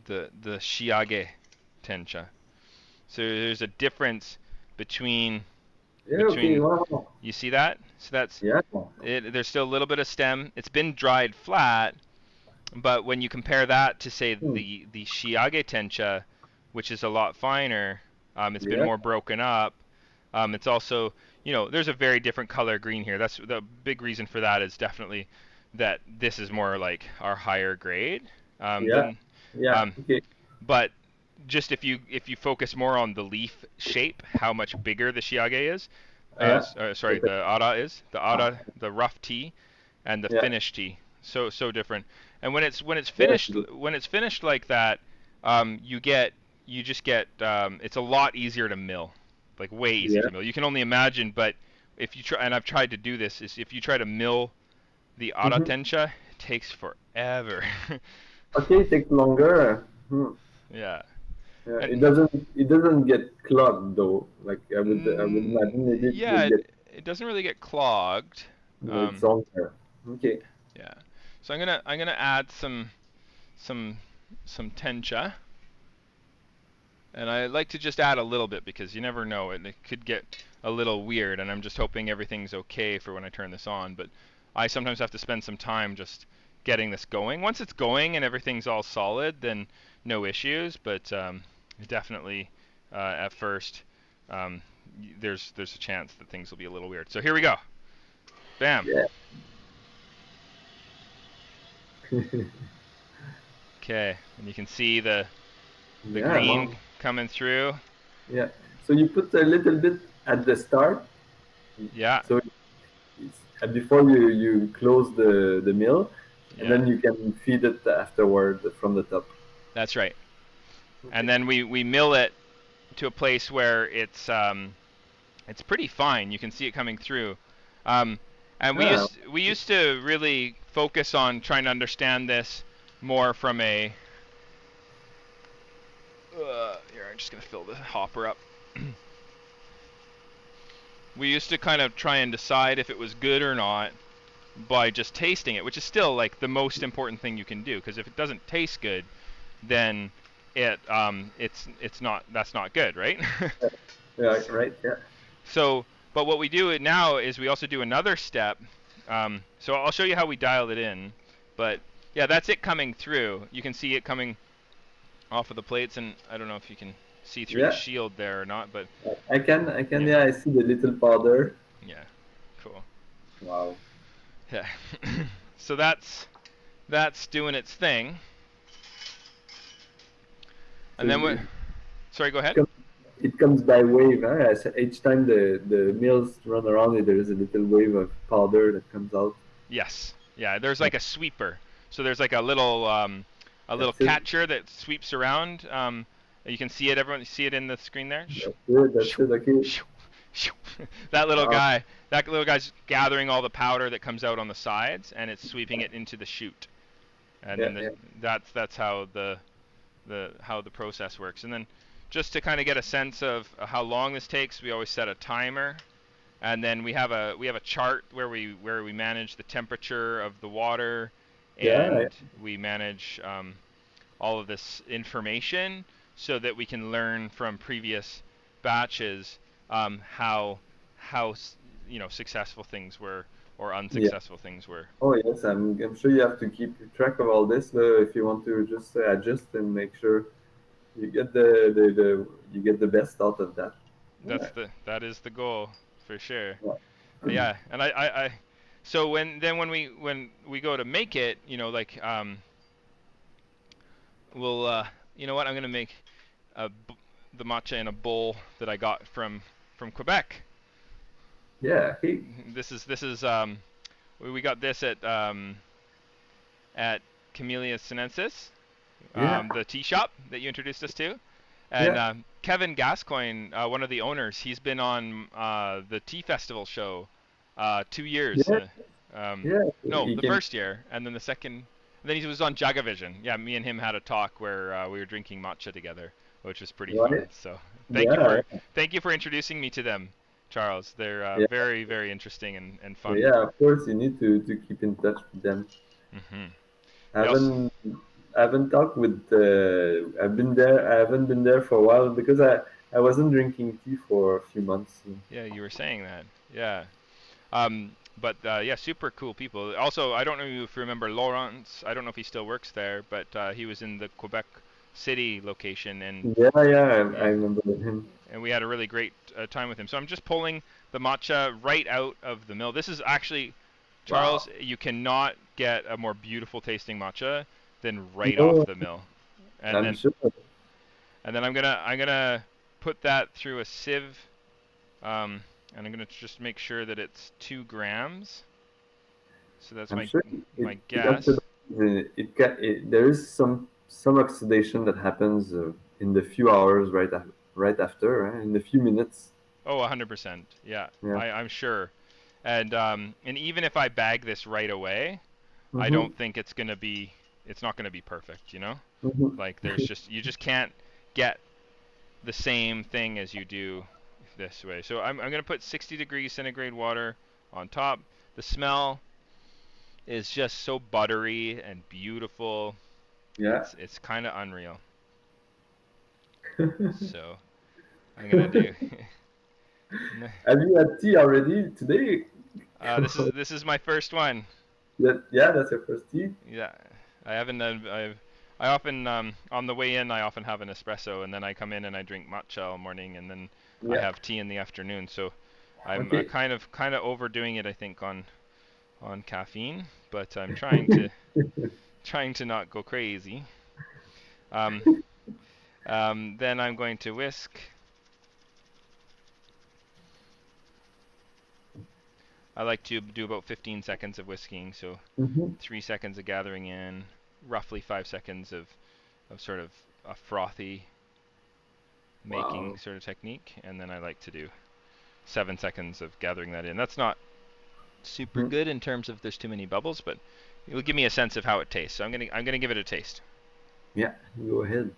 A: Shiage Tencha. So there's a difference between
B: Yeah. Okay.
A: between
B: Wow.
A: you see that? So that's
B: Yeah.
A: it. There's still a little bit of stem. It's been dried flat, but when you compare that to say
B: Hmm.
A: the Shiage Tencha, which is a lot finer, it's been
B: Yeah.
A: more broken up. It's also, there's a very different color green here. That's the big reason for that is definitely that this is more like our higher grade
B: Yeah.
A: than
B: Yeah.
A: um,
B: Okay.
A: but just if you focus more on the leaf shape, how much bigger the Shiage is,
B: Yeah.
A: sorry,
B: Okay.
A: the Ara is, the rough tea and the
B: Yeah.
A: finished tea, so different. And
B: Yeah.
A: when it's finished like that, you just get it's a lot easier to mill, like way easier
B: Yeah.
A: to mill. You can only imagine, but if you try, and I've tried to do this, is if you try to mill the Ara
B: Mm-hmm.
A: Tensha, it takes forever.
B: Okay. Takes longer. Hmm.
A: Yeah.
B: Yeah. It
A: And
B: doesn't. It doesn't get clogged though. Like I would imagine maybe it
A: yeah,
B: would get.
A: it doesn't really get clogged.
B: It's on there. Okay.
A: Yeah. So I'm gonna add some some tencha, and I like to just add a little bit because you never know, it could get a little weird, and I'm just hoping everything's okay for when I turn this on. But I sometimes have to spend some time just getting this going. Once it's going and everything's all solid, then no issues. But definitely at first, um, there's a chance that things will be a little weird. So here we go. Bam.
B: Yeah.
A: Okay, and you can see the
B: Yeah.
A: green
B: Wow.
A: coming through.
B: Yeah. So you put a little bit at the start.
A: Yeah,
B: So before you close the mill, and
A: yeah,
B: then you can feed it afterward from the top.
A: that's right. And
B: Okay.
A: then we mill it to a place where it's pretty fine. You can see it coming through. Um, and
B: Ah,
A: we used to really focus on trying to understand this more from a here. I'm just gonna fill the hopper up. We used to kind of try and decide if it was good or not by just tasting it, which is still like the most important thing you can do. Because if it doesn't taste good, then it's not that's not good, right?
B: yeah, right. Yeah.
A: So, but what we do now is we also do another step. So I'll show you how we dial it in. But yeah, that's it coming through. You can see it coming off of the plates, and I don't know if you can see through the
B: Yeah.
A: shield there or not, but
B: I can. I can.
A: yeah,
B: Yeah. I see the little powder.
A: yeah, cool.
B: Wow.
A: Yeah. So that's doing its thing,
B: So
A: and then we. Sorry, go ahead.
B: comes, it comes by wave. Huh? Each time the mills run around it, there is a little wave of powder that comes out.
A: Yes. Yeah. There's
B: Yeah,
A: like a sweeper. So there's like a little
B: that's it.
A: catcher that sweeps around. You can see it. Everyone see it in the screen there.
B: That's it. That's it. Okay.
A: That little
B: Wow.
A: guy. That little guy's gathering all the powder that comes out on the sides, and it's sweeping it into the chute. And
B: Yeah.
A: then
B: Yeah.
A: that's how the process works. And then just to kind of get a sense of how long this takes, we always set a timer, and then we have a chart where we manage the temperature of the water,
B: Yeah,
A: and we manage all of this information so that we can learn from previous batches how successful things were or
B: yeah.
A: unsuccessful things were.
B: Oh yes, I'm sure you have to keep track of all this if you want to just adjust and make sure you get you get the best out of that. Yeah.
A: That is the goal for sure.
B: Yeah.
A: Yeah, and I so when we go to make it, like we'll you know what, I'm gonna make the matcha in a bowl that I got from Quebec.
B: Yeah. Hey.
A: This is we got this at Camellia sinensis,
B: Yeah.
A: the tea shop that you introduced us to. And
B: Yeah.
A: Kevin Gascoigne, one of the owners, he's been on the tea festival show 2 years.
B: Yeah. Yeah.
A: No,
B: You
A: the
B: can.
A: first year, and then the second. And then he was on JagaVision. Yeah, me and him had a talk where we were drinking matcha together, which was pretty fun.
B: Right.
A: So
B: Yeah.
A: thank you for introducing me to them, Charles. They're
B: Yeah.
A: very very interesting and
B: So
A: fun.
B: yeah, of course you need to keep in touch with them.
A: Hmm
B: I
A: We also
B: haven't talked with. I've been there. I haven't been there for a while because I wasn't drinking tea for a few months.
A: Yeah, you were saying that. Yeah. But yeah, super cool people. Also, I don't know if you remember Lawrence. I don't know if he still works there, but he was in the Quebec City location,
B: Yeah, yeah, I
A: yeah,
B: remember him.
A: and we had a really great time with him. So I'm just pulling the matcha right out of the mill. This is actually,
B: Wow.
A: Charles, you cannot get a more beautiful tasting matcha than right off
B: No,
A: the mill. And
B: I'm
A: then
B: sure.
A: and then I'm gonna put that through a sieve, and I'm gonna just make sure that it's 2 grams. So that's
B: I'm
A: my
B: sure
A: my
B: it
A: guess.
B: there is some oxidation that happens in the few hours right after, right? In the few minutes.
A: Oh, 100%. Yeah,
B: Yeah.
A: I'm sure. And even if I bag this right away, I
B: Mm-hmm.
A: don't think it's not gonna be perfect, you know?
B: Mm-hmm.
A: Like you just can't get the same thing as you do this way. So I'm gonna put 60 degrees centigrade water on top. The smell is just so buttery and beautiful.
B: Yeah.
A: It's kind of unreal. So I'm gonna do.
B: Have you had tea already today?
A: This is my first one.
B: Yeah, that's your first tea.
A: Yeah, I haven't. I often on the way in I often have an espresso, and then I come in and I drink matcha all morning, and then I
B: Yeah.
A: have tea in the afternoon. So I'm
B: Okay.
A: kind of overdoing it, I think, on caffeine, but I'm trying to not go crazy. Um, then I'm going to whisk. I like to do about 15 seconds of whisking, so
B: Mm-hmm.
A: 3 seconds of gathering in, roughly 5 seconds of sort of a frothy making
B: Wow.
A: sort of technique, and then I like to do 7 seconds of gathering that in. That's not super
B: Mhm.
A: good in terms of there's too many bubbles, but it will give me a sense of how it tastes. So I'm gonna give it a taste.
B: Yeah, go ahead.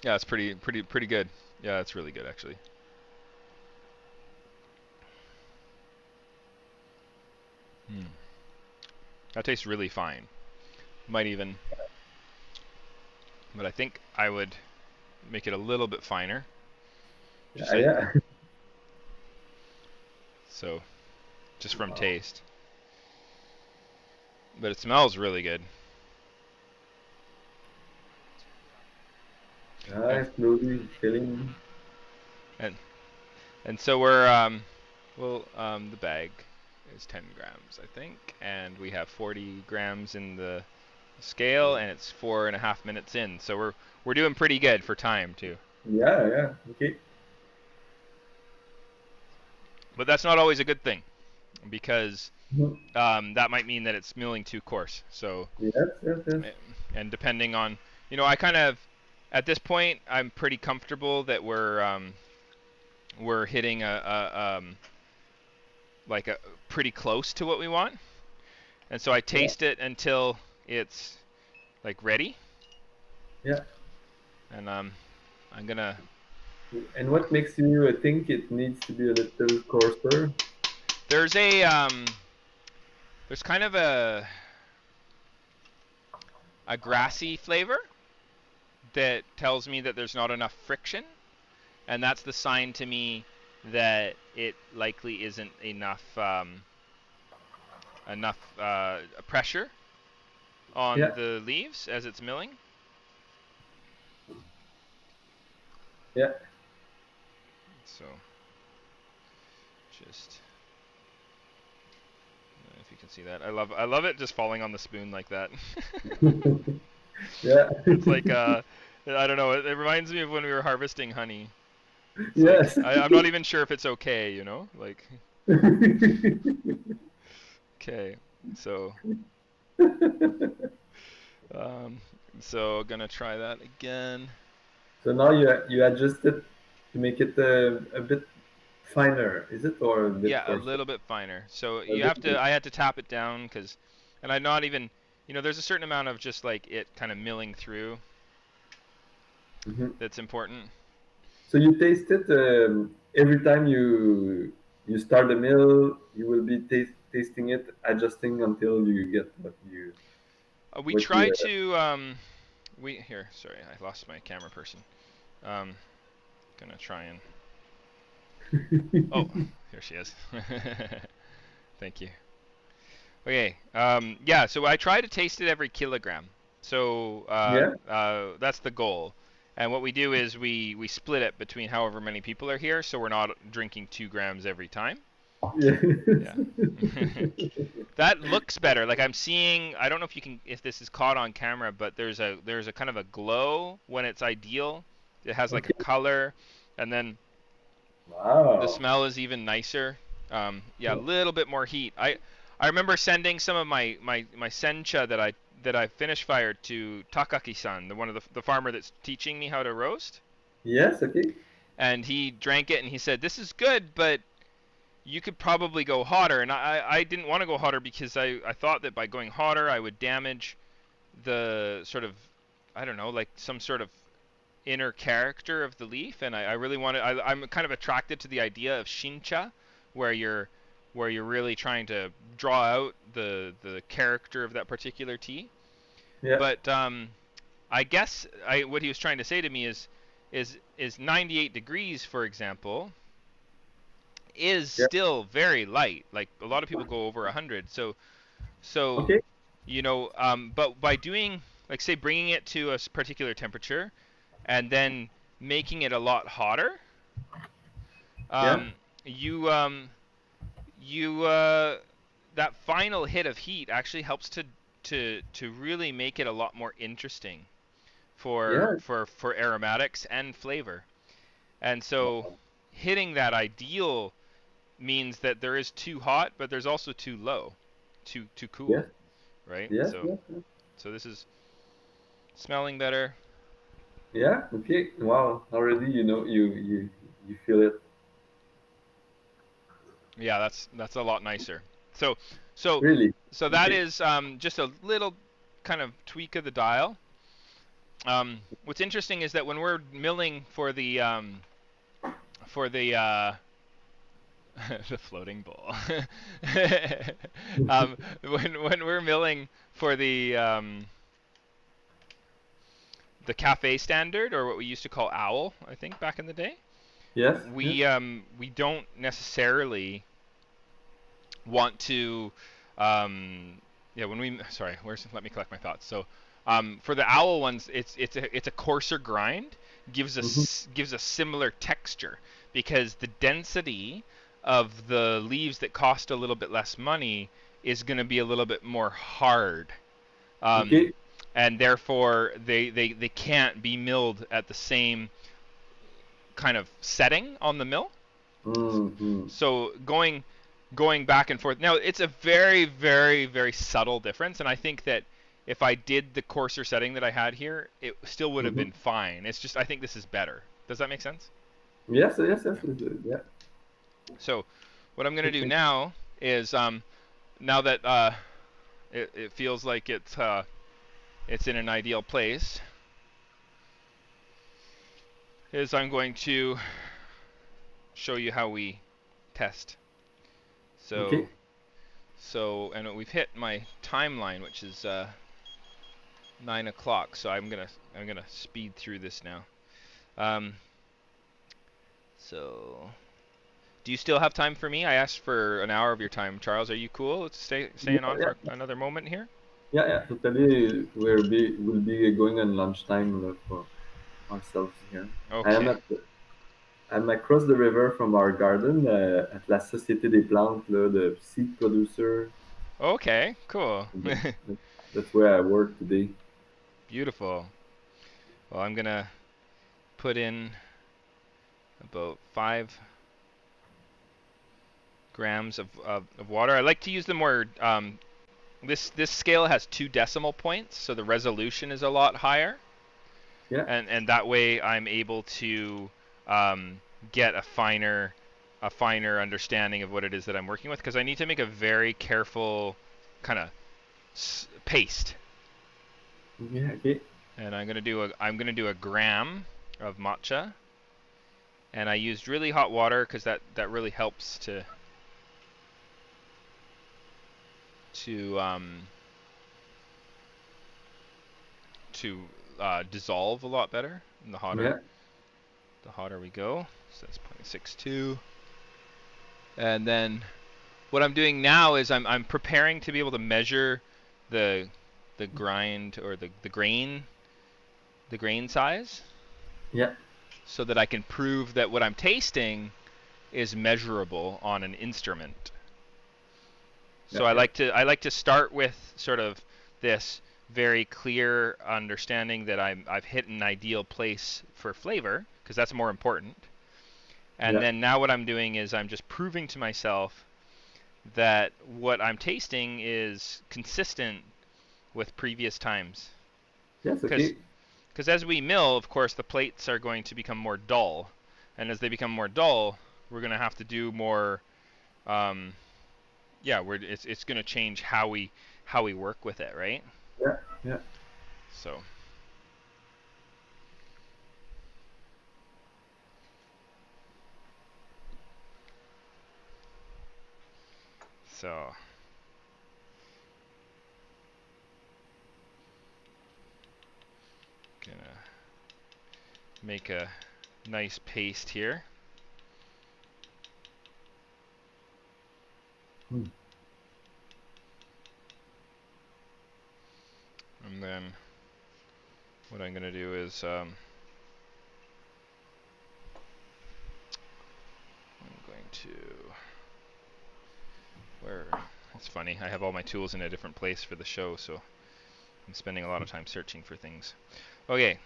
A: Yeah, it's pretty good. Yeah, it's really good actually. Hmm. That tastes really fine. Might even, but I think I would make it a little bit finer. Just
B: Yeah, yeah.
A: so just from
B: Wow.
A: taste. But it smells really good. And
B: Slowly filling.
A: and and so we're the bag is 10 grams I think, and we have 40 grams in the scale, and it's 4.5 minutes in. So we're doing pretty good for time too.
B: Yeah, yeah. Okay.
A: But that's not always a good thing, because
B: Mhm.
A: that might mean that it's milling too coarse. So
B: Yes, yes, yes.
A: eh, and depending on, I kind of, at this point I'm pretty comfortable that we're hitting like a pretty close to what we want. And so I
B: Yeah.
A: taste it until it's like ready,
B: Yeah.
A: and I'm gonna.
B: And what makes you think it needs to be a little coarser?
A: There's a there's kind of a grassy flavor that tells me that there's not enough friction, and that's the sign to me that it likely isn't enough pressure on
B: Yeah.
A: the leaves as it's milling.
B: Yeah.
A: So just if you can see that, I love it just falling on the spoon like that.
B: Yeah.
A: It's like I don't know. It reminds me of when we were harvesting honey. It's like
B: Yes.
A: I'm not even sure if it's okay, you know? Like okay, so um, so gonna try that again.
B: So now you adjust it to make it a bit finer, is it, or a bit
A: Yeah, a
B: coarser?
A: little bit finer. So
B: A
A: you have
B: bit.
A: to. I had to tap it down because, and I'm not even. There's a certain amount of just like it kind of milling through
B: Mhm.
A: that's important.
B: So you taste it every time you start the meal. You will be tasting it, adjusting until you get
A: We
B: what
A: try
B: you.
A: to. We here. Sorry, I lost my camera person. Um, gonna try and. Oh, here she is. Thank you. Okay. Yeah. So I try to taste it every kilogram. So
B: Yeah.
A: that's the goal. And what we do is we split it between however many people are here, so we're not drinking 2 grams every time.
B: Yeah.
A: Yeah. That looks better. Like I'm seeing, I don't know if this is caught on camera, but there's a kind of a glow when it's ideal. It has like a
B: Okay.
A: color, and then the
B: Wow.
A: smell is even nicer. Yeah, a little bit more heat. I remember sending some of my sencha that I finish fired to Takaki-san, the farmer that's teaching me how to roast,
B: Yes. Okay.
A: and he drank it and he said, "This is good, but you could probably go hotter." And I didn't want to go hotter because I thought that by going hotter I would damage the sort of, I don't know, like some sort of inner character of the leaf, and I really wanted. I'm kind of attracted to the idea of shincha, where you're really trying to draw out the character of that particular tea.
B: Yeah.
A: But I guess what he was trying to say to me is 98 degrees, for example, is
B: Yeah.
A: still very light. Like a lot of people go over 100. So
B: Okay.
A: but by doing, like, say, bringing it to a particular temperature and then making it a lot hotter,
B: Yeah.
A: um, you you that final hit of heat actually helps to really make it a lot more interesting for
B: Yeah.
A: for for aromatics and flavor. And so hitting that ideal means that there is too hot, but there's also too low, too
B: Yes.
A: cool, right?
B: Yes.
A: So
B: Yes. Yes.
A: so this is smelling better.
B: Yeah. Okay. Wow. Already, you feel it.
A: Yeah, that's a lot nicer. So so
B: Really.
A: so that
B: Okay.
A: is just a little kind of tweak of the dial. What's interesting is that when we're milling for the the floating bowl, when we're milling for the cafe standard, or what we used to call owl, I think back in the day,
B: Yes. Yes.
A: we don't necessarily want to yeah, when we sorry where's let me collect my thoughts. So for the owl ones, it's a coarser grind,
B: Hmm.
A: gives a similar texture because the density of the leaves that cost a little bit less money is going to be a little bit more hard, um,
B: Okay.
A: and therefore they can't be milled at the same kind of setting on the mill.
B: Hmm.
A: So going back and forth. Now it's a very very very subtle difference, and I think that if I did the coarser setting that I had here, it still would have
B: Hmm.
A: been fine. It's just I think this is better. Does that make sense?
B: Yeah.
A: So what I'm going to do
B: Interesting.
A: now is now that it feels like it's in an ideal place, is I'm going to show you how we test. So
B: Okay.
A: and we've hit my timeline, which is 9 o'clock. So I'm gonna speed through this now. Um, so do you still have time for me? I asked for an hour of your time, Charles. Are you cool? Let's
B: Yeah,
A: staying on for
B: yeah,
A: another moment here.
B: yeah. Totally. We'll be going on lunchtime for ourselves here. I am
A: Okay.
B: at I'm across the river from our garden at La Société des Plantes, là, the seed producer.
A: Okay. Cool.
B: That's where I work today.
A: Beautiful. Well, I'm gonna put in about 5 grams of water. I like to use the more this scale has 2 decimal points, so the resolution is a lot higher,
B: Yeah,
A: and that way I'm able to um, get a finer understanding of what it is that I'm working with, because I need to make a very careful kind of paste.
B: yeah, okay.
A: And I'm gonna do a gram of matcha, and I used really hot water because that really helps to to dissolve a lot better. And
B: Yeah,
A: the hotter we go. So that's 0.62. And then what I'm doing now is I'm preparing to be able to measure the the grind or the grain size,
B: yeah,
A: so that I can prove that what I'm tasting is measurable on an instrument.
B: yeah,
A: So I
B: yeah,
A: like to start with sort of this very clear understanding that I've hit an ideal place for flavor, because that's more important. And
B: yeah.
A: then now what I'm doing is I'm just proving to myself that what I'm tasting is consistent with previous times.
B: Yes,
A: Because
B: okay.
A: as we mill, of course, the plates are going to become more dull, and as they become more dull, we're going to have to do more. Um, yeah, it's going to change how we work with it, right?
B: Yeah, yeah.
A: So so gonna make a nice paste here,
B: Hmm.
A: and then what I'm gonna do is I'm going to where it's funny, I have all my tools in a different place for the show, so I'm spending a lot of time searching for things. Okay,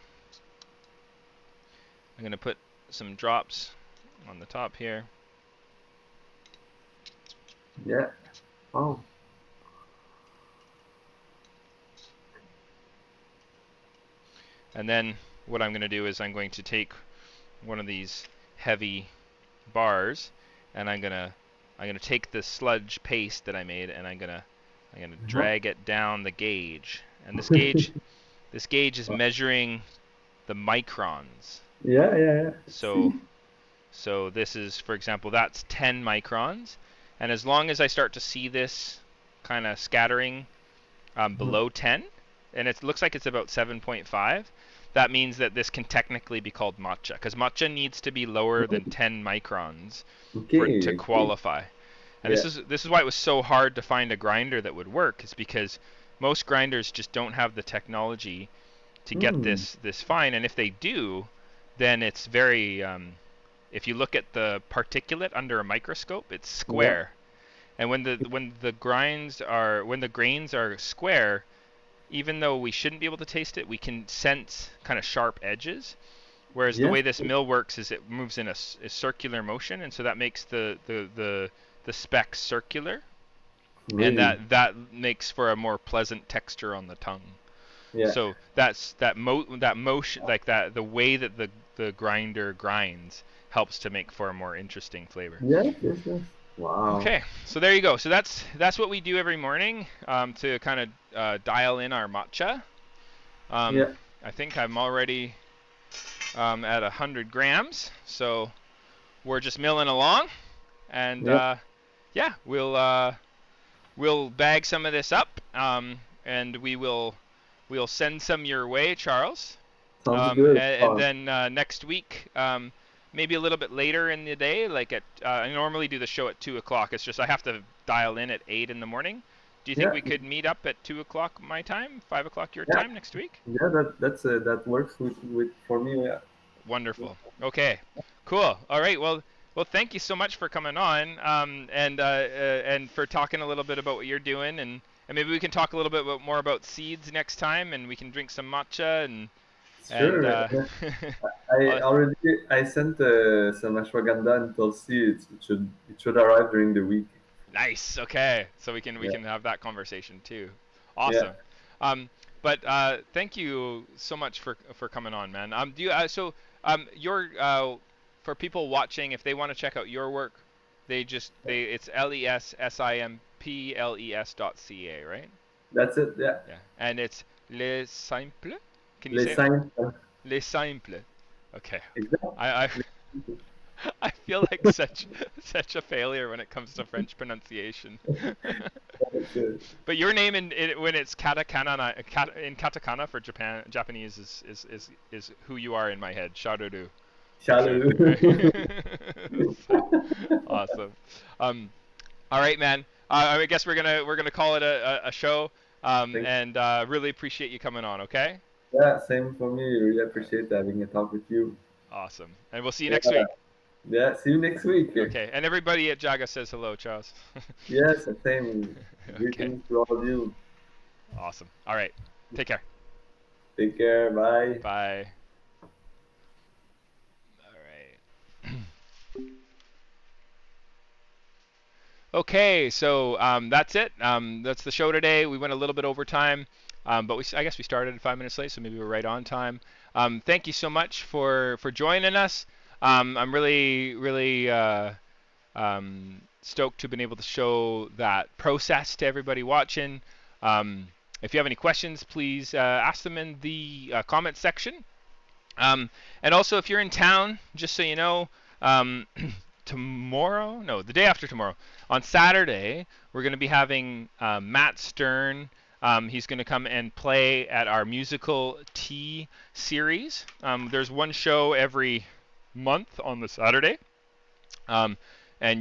A: I'm gonna put some drops on the top here,
B: Yeah. Oh,
A: and then what I'm gonna do is I'm going to take one of these heavy bars, and I'm gonna take the sludge paste that I made, and I'm gonna
B: uh-huh.
A: drag it down the gauge. And this gauge is measuring the microns.
B: Yeah, yeah, yeah.
A: So
B: See?
A: this is, for example, that's 10 microns, and as long as I start to see this kind of scattering
B: Uh-huh.
A: below 10, and it looks like it's about 7.5, that means that this can technically be called matcha, because matcha needs to be lower than 10 microns for it to
B: Okay, okay.
A: qualify. And
B: Yeah.
A: this is why it was so hard to find a grinder that would work, is because most grinders just don't have the technology to get
B: Hmm.
A: this fine, and if they do, then it's very if you look at the particulate under a microscope, it's
B: Yeah.
A: square. And when the grains are square, even though we shouldn't be able to taste it, we can sense kind of sharp edges. Whereas the
B: Yes.
A: way this mill works is it moves in a circular motion, and so that makes the speck circular, and
B: Really.
A: that makes for a more pleasant texture on the tongue.
B: Yeah.
A: So that motion, like that, the way that the grinder grinds helps to make for a more interesting flavor.
B: Yes, yes, yes. Wow.
A: Okay, so there you go. So that's what we do every morning to kind of dial in our matcha. Um,
B: Yeah,
A: I think I'm already at 100 grams, so we're just milling along, and
B: yeah.
A: yeah, we'll bag some of this up, and we'll send some your way, Charles.
B: Sounds good.
A: And then next week, maybe a little bit later in the day, like I normally do the show at 2 o'clock. It's just I have to dial in at 8 in the morning. Do you think
B: Yeah,
A: we could meet up at 2 o'clock my time, 5 o'clock your
B: yeah,
A: time next week?
B: yeah. That works with for me. Yeah.
A: Wonderful. Okay. Cool. All right. Well, thank you so much for coming on, and for talking a little bit about what you're doing, and maybe we can talk a little bit more about seeds next time, and we can drink some matcha and
B: Sure. Yeah. I
A: uh,
B: already I sent some ashwagandha and tulsi. It should arrive during the week.
A: nice. Okay. So we
B: Yeah.
A: can have that conversation too.
B: Yeah.
A: Awesome. But thank you so much for coming on, man. Do you your for people watching, if they want to check out your work, they it's LESSIMPLES.ca, right?
B: That's it. Yeah.
A: Yeah. And it's Les Simples. Can you
B: Les
A: say it?
B: signs.
A: Les Simples. Okay.
B: Exactly.
A: I I feel like such a failure when it comes to French pronunciation.
B: That's it.
A: But your name when it's katakana in katakana for Japanese is who you are in my head, Shadoru, for sure.
B: Shallow.
A: So, awesome. All right, man. I guess we're gonna call it a show.
B: Thank
A: And really appreciate you coming on. Okay.
B: Yeah, same for me. Really
A: All right.
B: appreciate having a talk with you.
A: Awesome. And we'll see you next
B: Yeah.
A: week.
B: Yeah. See you next week.
A: Okay. And everybody at Jaga says hello, Charles.
B: Yes, same.
A: Okay.
B: Greetings to all of you.
A: Awesome. All right. Take care.
B: Take care. Bye.
A: Bye. All right. Okay, so that's it. That's the show today. We went a little bit over time, but I guess we started 5 minutes late, so maybe we're right on time. Thank you so much for joining us. I'm really stoked to have been able to show that process to everybody watching. If you have any questions, please ask them in the comments section. And also, if you're in town, just so you know, tomorrow, no, the day after tomorrow, on Saturday, we're going to be having Matt Stern. He's going to come and play at our musical tea series. There's one show every month on the Saturday. And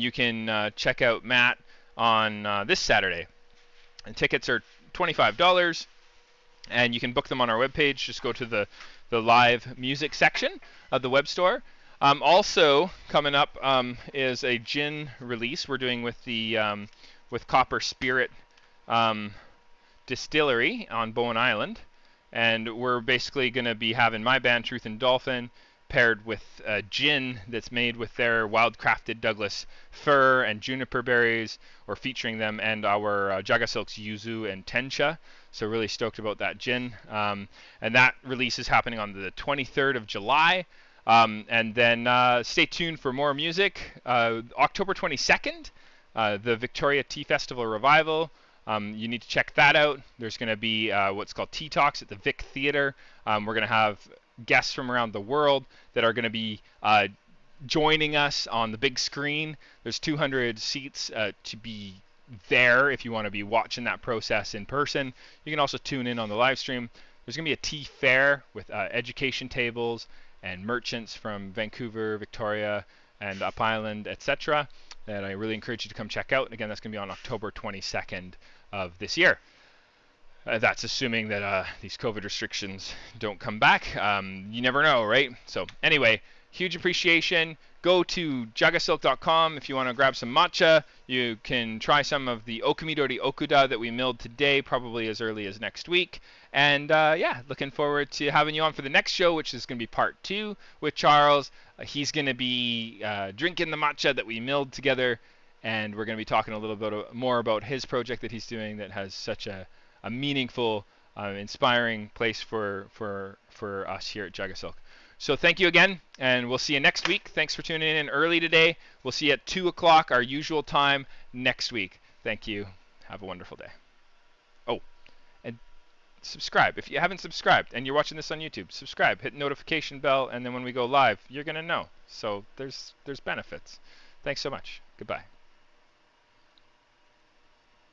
A: you can check out Matt on this Saturday. And tickets are $25, and you can book them on our webpage. Just go to the live music section of the web store. Also coming up is a gin release we're doing with the with Copper Spirit Distillery on Bowen Island, and we're basically going to be having my band Truth and Dolphin paired with gin that's made with their wild-crafted Douglas fir and juniper berries, or featuring them, and our JagaSilk's yuzu and tencha. So really stoked about that gin. And that release is happening on the 23rd of July. And then stay tuned for more music. October 22nd, the Victoria Tea Festival Revival. You need to check that out. There's going to be what's called Tea Talks at the Vic Theatre. We're going to have guests from around the world that are going to be joining us on the big screen. There's 200 seats to be there if you want to be watching that process in person. You can also tune in on the live stream. There's going to be a tea fair with education tables and merchants from Vancouver, Victoria, and Up Island, etc. that I really encourage you to come check out. And again, that's going to be on October 22nd of this year. That's assuming that these COVID restrictions don't come back. You never know, right? So anyway, huge appreciation. Go to jagasilk.com if you want to grab some matcha. You can try some of the Okumidori Okuda that we milled today, probably as early as next week. And yeah, looking forward to having you on for the next show, which is going to be part 2 with Charles. He's going to be drinking the matcha that we milled together, and we're going to be talking a little bit more about his project that he's doing that has such a meaningful inspiring place for us here at JagaSilk. So thank you again, and we'll see you next week. Thanks for tuning in early today. We'll see you at 2 o'clock, our usual time, next week. Thank you. Have a wonderful day. Oh, and subscribe. If you haven't subscribed and you're watching this on YouTube, subscribe. Hit the notification bell, and then when we go live, you're going to know. So there's benefits. Thanks so much. Goodbye.